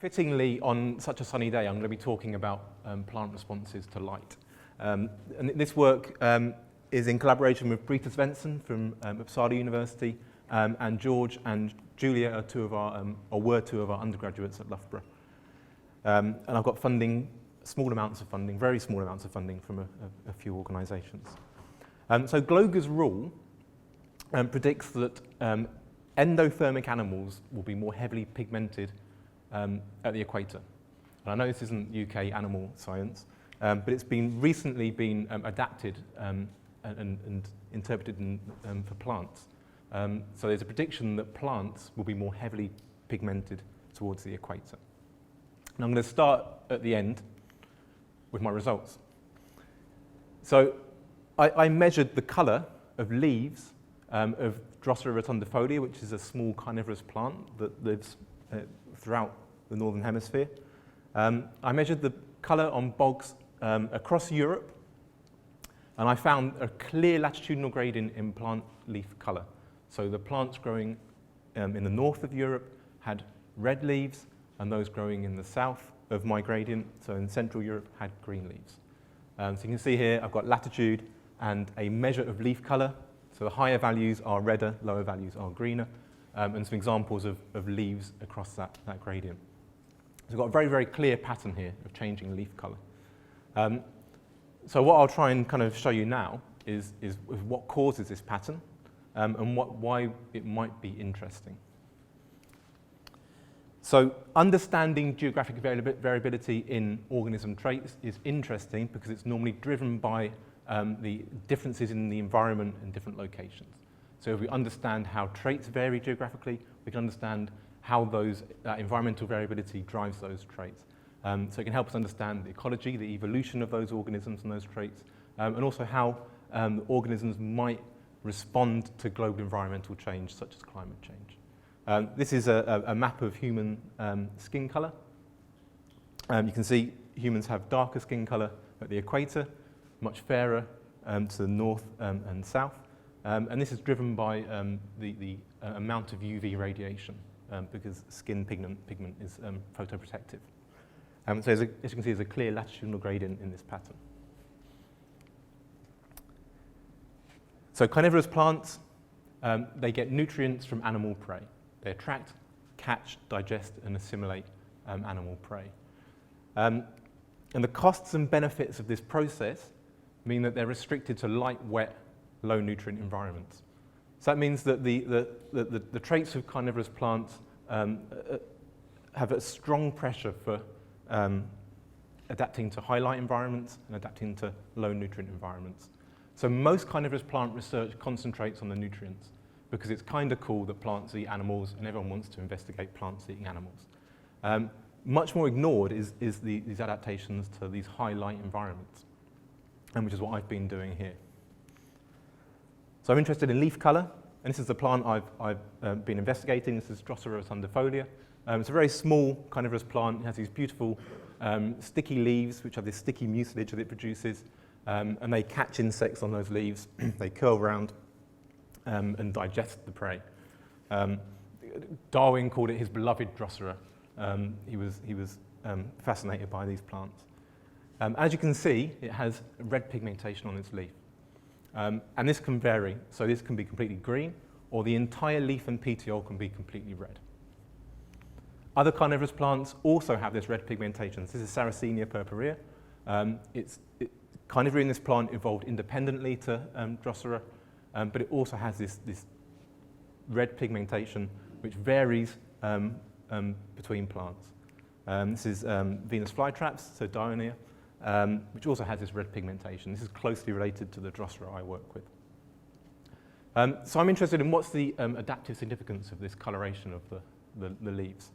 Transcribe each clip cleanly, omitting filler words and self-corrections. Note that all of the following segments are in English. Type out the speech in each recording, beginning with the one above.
Fittingly, on such a sunny day, I'm going to be talking about plant responses to light. And this work is in collaboration with Britta Svensson from Uppsala University, and George and Julia were two of our undergraduates at Loughborough. And I've got funding, small amounts of funding, very small amounts of funding from a few organisations. So Glogler's rule predicts that endothermic animals will be more heavily pigmented at the equator. And I know this isn't UK animal science, but it's recently been adapted and interpreted for plants. So there's a prediction that plants will be more heavily pigmented towards the equator. And I'm going to start at the end with my results. So I measured the colour of leaves of Drosera rotundifolia, which is a small carnivorous plant that lives throughout the northern hemisphere. I measured the colour on bogs across Europe, and I found a clear latitudinal gradient in plant leaf colour. So the plants growing in the north of Europe had red leaves, and those growing in the south of my gradient, so in Central Europe, had green leaves. So you can see here I've got latitude and a measure of leaf colour. So the higher values are redder, lower values are greener, and some examples of leaves across that gradient. So we've got a very, very clear pattern here of changing leaf colour. So what I'll try and kind of show you now is what causes this pattern and why it might be interesting. So understanding geographic variability in organism traits is interesting because it's normally driven by the differences in the environment in different locations. So if we understand how traits vary geographically, we can understand how that environmental variability drives those traits. So it can help us understand the ecology, the evolution of those organisms and those traits, and also how organisms might respond to global environmental change, such as climate change. This is a map of human skin colour. You can see humans have darker skin colour at the equator, much fairer to the north and south. And this is driven by the amount of UV radiation, because skin pigment is photoprotective. So as you can see, there's a clear latitudinal gradient in this pattern. So carnivorous plants, they get nutrients from animal prey. They attract, catch, digest, and assimilate animal prey. And the costs and benefits of this process mean that they're restricted to light, wet, low nutrient environments. So that means that the traits of carnivorous plants have a strong pressure for adapting to high light environments and adapting to low nutrient environments. So most carnivorous plant research concentrates on the nutrients because it's kind of cool that plants eat animals and everyone wants to investigate plants eating animals. Much more ignored is these adaptations to these high light environments, which is what I've been doing here. So I'm interested in leaf colour, and this is the plant I've been investigating. This is Drosera rotundifolia. It's a very small carnivorous plant. It has these beautiful sticky leaves, which have this sticky mucilage that it produces, and they catch insects on those leaves. They curl around and digest the prey. Darwin called it his beloved Drosera. He was fascinated by these plants. As you can see, it has red pigmentation on its leaf. And this can vary. So this can be completely green, or the entire leaf and petiole can be completely red. Other carnivorous plants also have this red pigmentation. This is Sarracenia purpurea. Carnivory in this plant evolved independently to Drosera, but it also has this red pigmentation which varies between plants. This is Venus flytraps, so Dionaea, which also has this red pigmentation. This is closely related to the Drosera I work with. So I'm interested in what's the adaptive significance of this coloration of the leaves.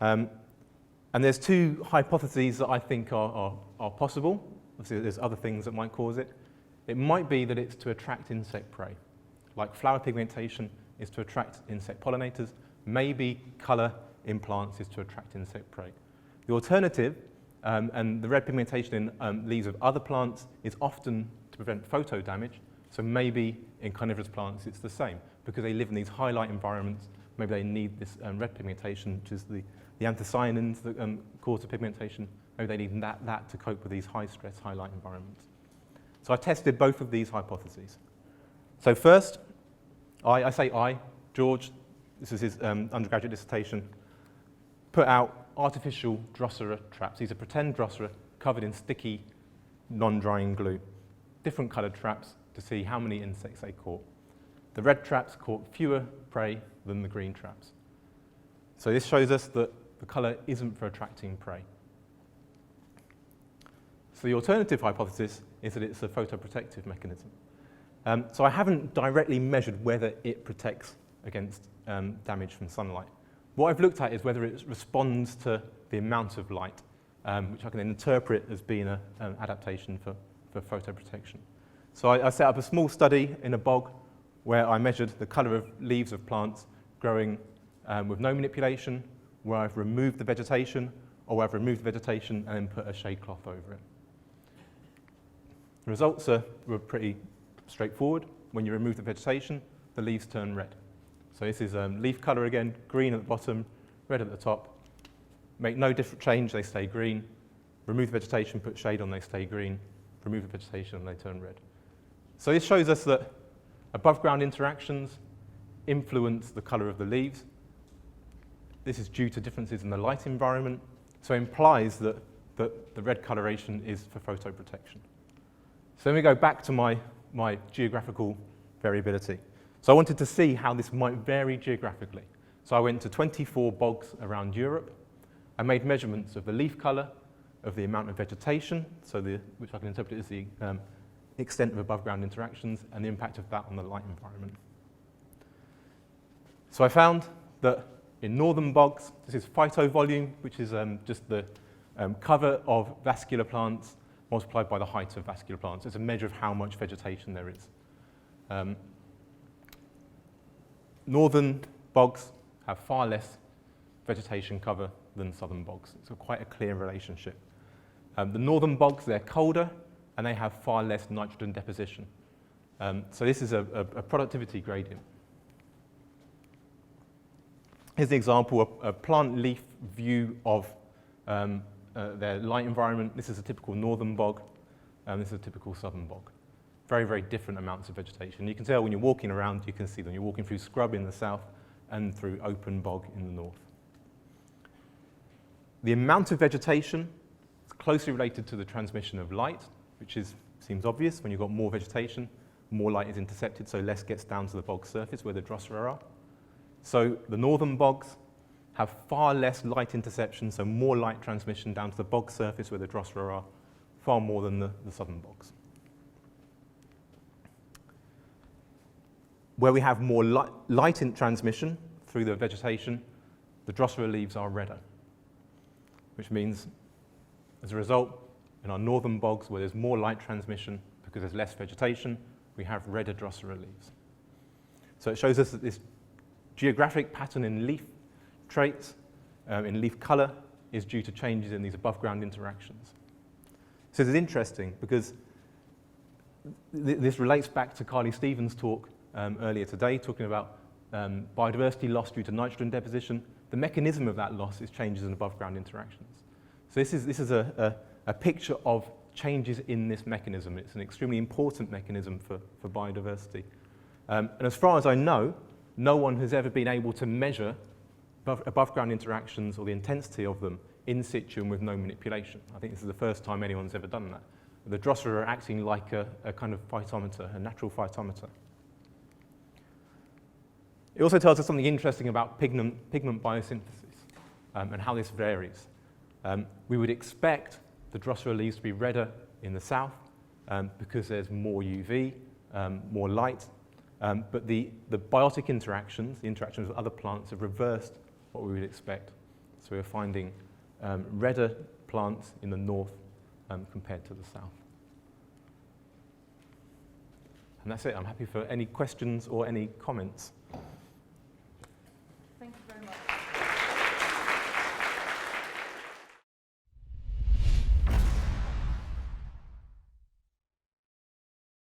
And there's two hypotheses that I think are possible. Obviously, there's other things that might cause it. It might be that it's to attract insect prey. Like flower pigmentation is to attract insect pollinators. Maybe colour in plants is to attract insect prey. The alternative, and the red pigmentation in leaves of other plants, is often to prevent photo damage. So maybe in carnivorous plants it's the same. Because they live in these high light environments, maybe they need this red pigmentation, which is the the anthocyanins that cause the pigmentation, maybe they need that to cope with these high-stress, high-light environments. So I tested both of these hypotheses. So first, George, this is his undergraduate dissertation, put out artificial Drosera traps. These are pretend Drosera covered in sticky, non-drying glue. Different coloured traps to see how many insects they caught. The red traps caught fewer prey than the green traps. So this shows us that the colour isn't for attracting prey. So the alternative hypothesis is that it's a photoprotective mechanism. So I haven't directly measured whether it protects against damage from sunlight. What I've looked at is whether it responds to the amount of light, which I can interpret as being an adaptation for photoprotection. So I set up a small study in a bog where I measured the colour of leaves of plants growing with no manipulation, where I've removed the vegetation, or where I've removed the vegetation and then put a shade cloth over it. The results were pretty straightforward. When you remove the vegetation, the leaves turn red. So this is leaf colour again, green at the bottom, red at the top. Make no different change, they stay green. Remove the vegetation, put shade on, they stay green. Remove the vegetation and they turn red. So this shows us that above ground interactions influence the colour of the leaves. This is due to differences in the light environment, so it implies that the red coloration is for photoprotection. So then we go back to my geographical variability. So I wanted to see how this might vary geographically. So I went to 24 bogs around Europe. I made measurements of the leaf colour, of the amount of vegetation, which I can interpret as the extent of above ground interactions, and the impact of that on the light environment. So I found that in northern bogs, this is phytovolume, which is just the cover of vascular plants multiplied by the height of vascular plants. It's a measure of how much vegetation there is. Northern bogs have far less vegetation cover than southern bogs. It's quite a clear relationship. The northern bogs, they're colder, and they have far less nitrogen deposition. So this is a productivity gradient. Here's an example, a plant leaf view of their light environment. This is a typical northern bog, and this is a typical southern bog. Very, very different amounts of vegetation. You can tell when you're walking around, you can see them. You're walking through scrub in the south and through open bog in the north. The amount of vegetation is closely related to the transmission of light, which seems obvious. When you've got more vegetation, more light is intercepted, so less gets down to the bog surface where the Drosera are. So the northern bogs have far less light interception, so more light transmission down to the bog surface where the Drosera are, far more than the southern bogs. Where we have more light in transmission through the vegetation, the Drosera leaves are redder, which means, as a result, in our northern bogs where there's more light transmission because there's less vegetation, we have redder Drosera leaves. So it shows us that this geographic pattern in leaf traits, in leaf colour, is due to changes in these above-ground interactions. So this is interesting because this relates back to Carly Stevens' talk earlier today, talking about biodiversity loss due to nitrogen deposition. The mechanism of that loss is changes in above-ground interactions. So this is a picture of changes in this mechanism. It's an extremely important mechanism for biodiversity. And as far as I know, no one has ever been able to measure above-ground interactions or the intensity of them in situ and with no manipulation. I think this is the first time anyone's ever done that. The Drosera are acting like a kind of phytometer, a natural phytometer. It also tells us something interesting about pigment biosynthesis and how this varies. We would expect the Drosera leaves to be redder in the south because there's more UV, more light, but the biotic interactions, the interactions with other plants, have reversed what we would expect. So we're finding redder plants in the north compared to the south. And that's it. I'm happy for any questions or any comments.